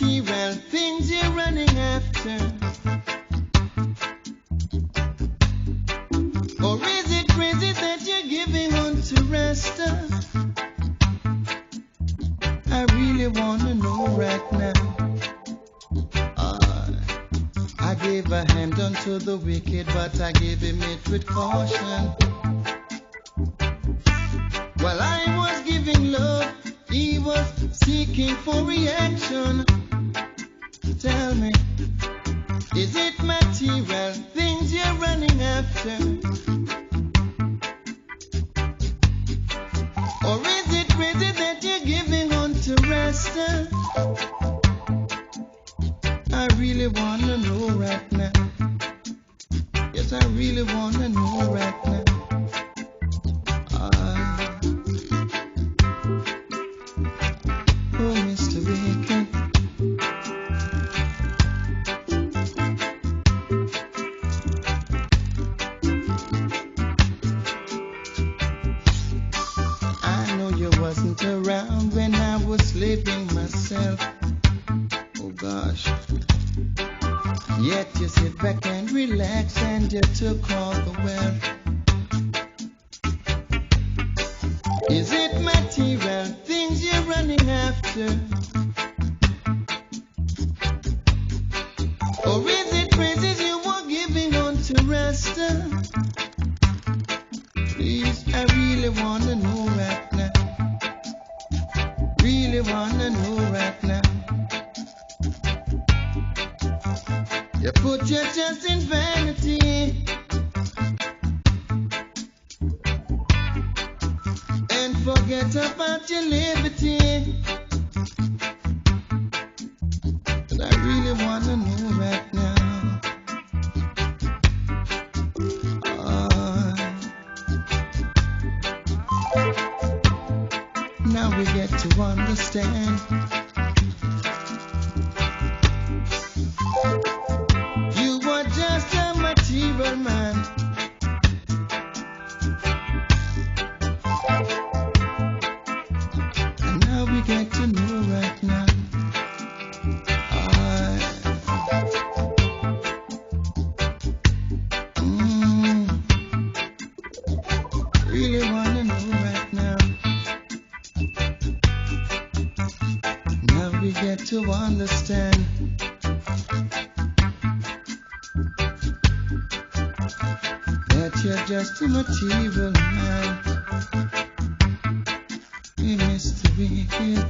material things you're running after? Or is it crazy that you're giving on to rest? I really wanna know right now. I gave a hand unto the wicked, but I gave him it with caution. While I was giving love, he was seeking for reaction. Tell me, is it material things you're running after? Or is it crazy that you're giving on to rest? I really wanna know right now. Yes, I really wanna know right now. Oh, Mr. Wicked. I know you wasn't around when I was sleeping myself. Oh gosh. Yet you sit back and relax and you took all the wealth. Is it material things you're running after? Or is it praises you were giving on to rest? Please, I really wanna know right now. Really wanna know right now. You put your trust in vanity and forget about your liberty. But I really wanna know right now. Now we get to understand. You were just a material man. And now we get to know right now. Really wanna know right now. Now we get to understand. That you're just a material man. Hey, Mr. Wicked.